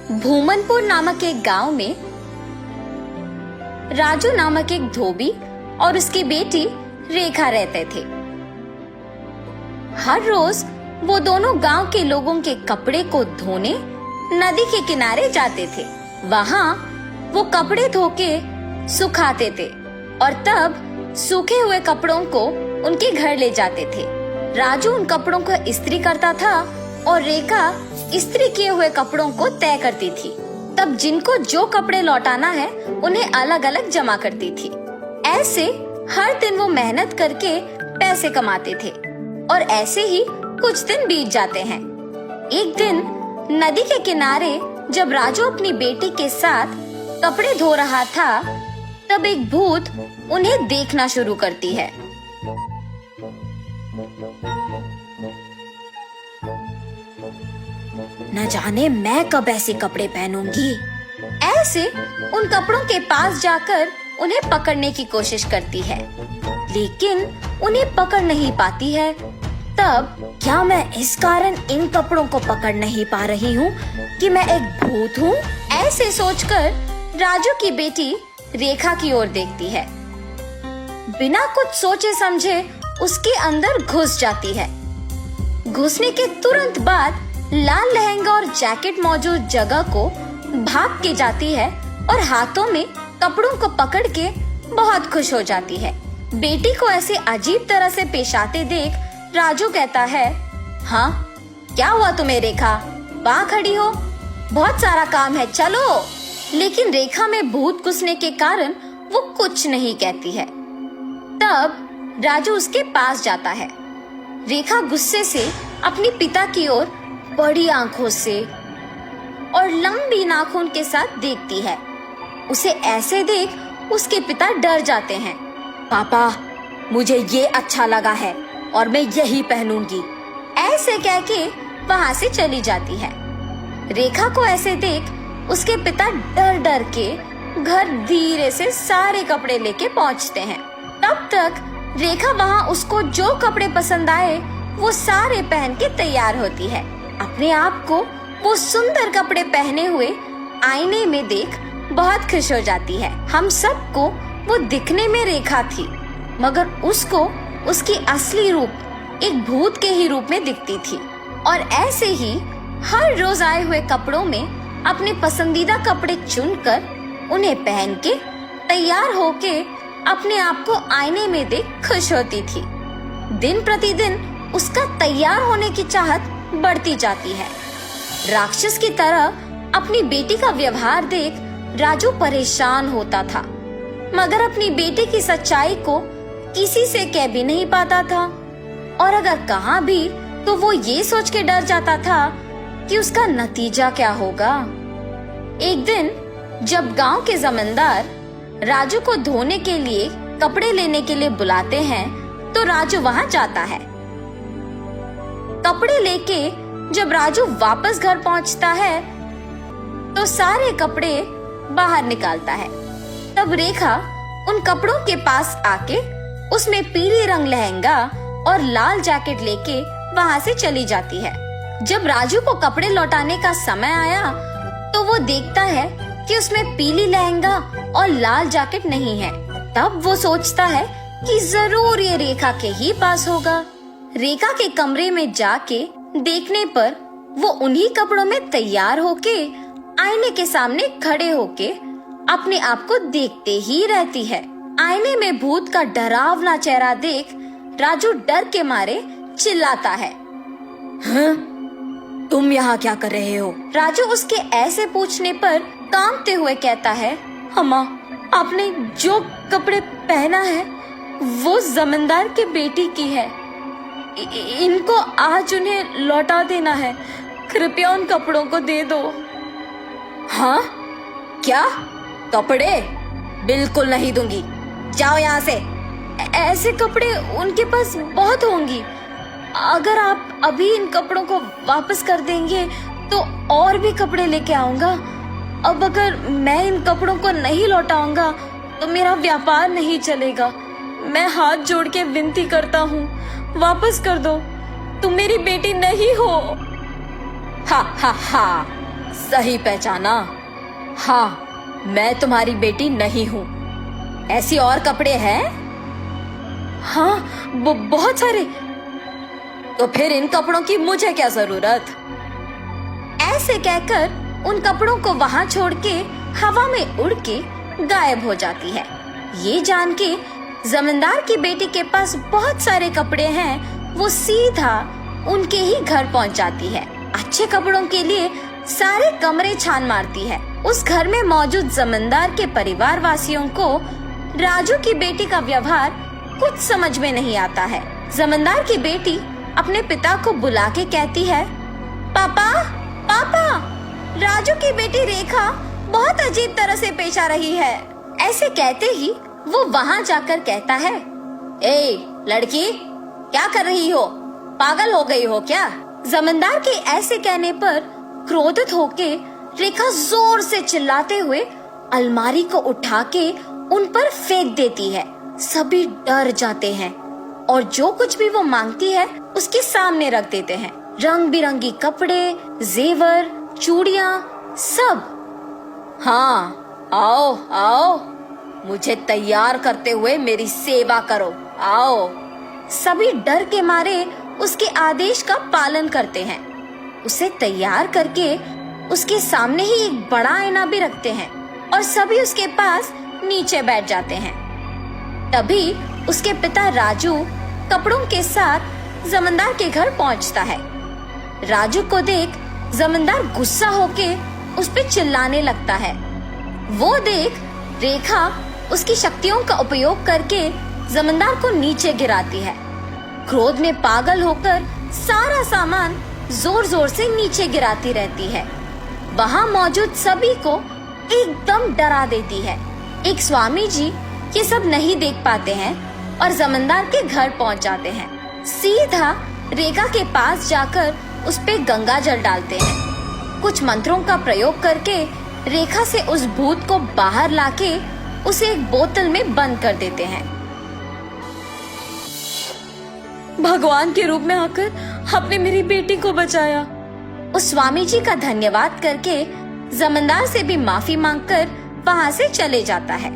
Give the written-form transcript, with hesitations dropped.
भूमनपुर नामक एक गांव में राजू नामक एक धोबी और उसकी बेटी रेखा रहते थे। हर रोज वो दोनों गांव के लोगों के कपड़े को धोने नदी के किनारे जाते थे। वहाँ वो कपड़े धो के सुखाते थे और तब सूखे हुए कपड़ों को उनके घर ले जाते थे। राजू उन कपड़ों को इस्त्री करता था और रेखा इस्त्री किए हुए कपड़ों को तय करती थी। तब जिनको जो कपड़े लौटाना है उन्हें अलग अलग जमा करती थी। ऐसे हर दिन वो मेहनत करके पैसे कमाते थे और ऐसे ही कुछ दिन बीत जाते हैं। एक दिन नदी के किनारे जब राजू अपनी बेटी के साथ कपड़े धो रहा था, तब एक भूत उन्हें देखना शुरू करती है। न जाने मैं कब ऐसे कपड़े पहनूंगी। ऐसे उन कपड़ों के पास जाकर उन्हें पकड़ने की कोशिश करती है, लेकिन उन्हें पकड़ नहीं पाती है। तब क्या मैं इस कारण इन कपड़ों को पकड़ नहीं पा रही हूँ कि मैं एक भूत हूँ? ऐसे सोचकर राजू की बेटी रेखा की ओर देखती है। बिना कुछ सोचे समझे उसके अंदर घुस जाती है। घुसने के तुरंत बाद लाल लहंगा और जैकेट मौजूद जगह को भाग के जाती है और हाथों में कपड़ों को पकड़ के बहुत खुश हो जाती है। बेटी को ऐसे अजीब तरह से पेश आते देख राजू कहता है, हाँ क्या हुआ तुम्हें रेखा? वहाँ खड़ी हो, बहुत सारा काम है, चलो। लेकिन रेखा में भूत घुसने के कारण वो कुछ नहीं कहती है। तब राजू उसके पास जाता है। रेखा गुस्से से अपनी पिता की ओर बड़ी आंखों से और लंबी नाखून के साथ देखती है। उसे ऐसे देख उसके पिता डर जाते हैं। पापा, मुझे ये अच्छा लगा है और मैं यही पहनूंगी, ऐसे कह के वहाँ से चली जाती है। रेखा को ऐसे देख उसके पिता डर डर के घर धीरे से सारे कपड़े लेके पहुँचते हैं। तब तक रेखा वहाँ उसको जो कपड़े पसंद आए वो सारे पहन के तैयार होती है। अपने आप को वो सुंदर कपड़े पहने हुए आईने में देख बहुत खुश हो जाती है। हम सबको वो दिखने में रेखा थी, मगर उसको उसकी असली रूप एक भूत के ही रूप में दिखती थी। और ऐसे ही हर रोज आए हुए कपड़ों में अपने पसंदीदा कपड़े चुनकर उन्हें पहन के तैयार होके अपने आप को आईने में देख खुश होती थी। दिन प्रतिदिन उसका तैयार होने की चाहत बढ़ती जाती है। राक्षस की तरह अपनी बेटी का व्यवहार देख राजू परेशान होता था, मगर अपनी बेटी की सच्चाई को किसी से कह भी नहीं पाता था, और अगर कहा भी तो वो ये सोच के डर जाता था कि उसका नतीजा क्या होगा। एक दिन जब गांव के जमींदार राजू को धोने के लिए कपड़े लेने के लिए बुलाते हैं, तो राजू वहां जाता है। कपड़े लेके जब राजू वापस घर पहुंचता है तो सारे कपड़े बाहर निकालता है। तब रेखा उन कपड़ों के पास आके उसमें पीले रंग लहंगा और लाल जैकेट लेके वहां से चली जाती है। जब राजू को कपड़े लौटाने का समय आया तो वो देखता है कि उसमें पीली लहंगा और लाल जैकेट नहीं है। तब वो सोचता है कि जरूर ये रेखा के ही पास होगा। रेखा के कमरे में जाके देखने पर वो उन्हीं कपड़ों में तैयार होके आईने के सामने खड़े होके अपने आप को देखते ही रहती है। आईने में भूत का डरावना चेहरा देख राजू डर के मारे चिल्लाता है, हाँ? तुम यहाँ क्या कर रहे हो? राजू उसके ऐसे पूछने पर कांपते हुए कहता है, अम्मा, आपने जो कपड़े पहना है वो जमींदार के बेटी की है। इनको आज उन्हें लौटा देना है, कृपया उन कपड़ों को दे दो। हाँ? क्या? कपड़े? बिल्कुल नहीं दूंगी, जाओ यहाँ से। ऐसे कपड़े उनके पास बहुत होंगी, अगर आप अभी इन कपड़ों को वापस कर देंगे तो और भी कपड़े लेके आऊंगा। अब अगर मैं इन कपड़ों को नहीं लौटाऊंगा तो मेरा व्यापार नहीं चलेगा। मैं हाथ जोड़ के विनती करता हूँ, वापस कर दो, तुम मेरी बेटी नहीं हो। हा हा हा, सही पहचाना। हाँ, मैं तुम्हारी बेटी नहीं हूँ। ऐसी और कपड़े हैं? हाँ, बहुत सारे। तो फिर इन कपड़ों की मुझे क्या जरूरत? ऐसे कहकर उन कपड़ों को वहां छोड़ के हवा में उड़ के गायब हो जाती है। ये जान के जमींदार की बेटी के पास बहुत सारे कपड़े हैं, वो सीधा उनके ही घर पहुंच जाती है। अच्छे कपड़ों के लिए सारे कमरे छान मारती है। उस घर में मौजूद जमींदार के परिवार वासियों को राजू की बेटी का व्यवहार कुछ समझ में नहीं आता है। जमींदार की बेटी अपने पिता को बुला के कहती है, पापा पापा, राजू की बेटी रेखा बहुत अजीब तरह से पेश आ रही है। ऐसे कहते ही वो वहाँ जाकर कहता है, ए लड़की, क्या कर रही हो? पागल हो गई हो क्या? जमींदार के ऐसे कहने पर क्रोधित होके रेखा जोर से चिल्लाते हुए अलमारी को उठा के उन पर फेंक देती है। सभी डर जाते हैं और जो कुछ भी वो मांगती है उसके सामने रख देते हैं। रंग बिरंगी कपड़े, जेवर, चूड़ियाँ, सब। हाँ, आओ आओ, मुझे तैयार करते हुए मेरी सेवा करो, आओ। सभी डर के मारे उसके आदेश का पालन करते हैं। उसे तैयार करके उसके सामने ही एक बड़ा आईना भी रखते हैं और सभी उसके पास नीचे बैठ जाते हैं। तभी उसके पिता राजू कपड़ों के साथ जमींदार के घर पहुंचता है। राजू को देख जमींदार गुस्सा होके उस पे चिल्लाने लगता है। वो देख रेखा उसकी शक्तियों का उपयोग करके जमींदार को नीचे गिराती है। क्रोध में पागल होकर सारा सामान जोर जोर से नीचे गिराती रहती है। वहाँ मौजूद सभी को एकदम डरा देती है। एक स्वामी जी ये सब नहीं देख पाते हैं और जमींदार के घर पहुँच जाते हैं। सीधा रेखा के पास जाकर उस पे गंगा जल डालते हैं। कुछ मंत्रों का प्रयोग करके रेखा से उस भूत को बाहर लाके उसे एक बोतल में बंद कर देते हैं। भगवान के रूप में आकर आपने मेरी बेटी को बचाया। उस स्वामी जी का धन्यवाद करके जमींदार से भी माफी मांगकर वहाँ से चले जाता है।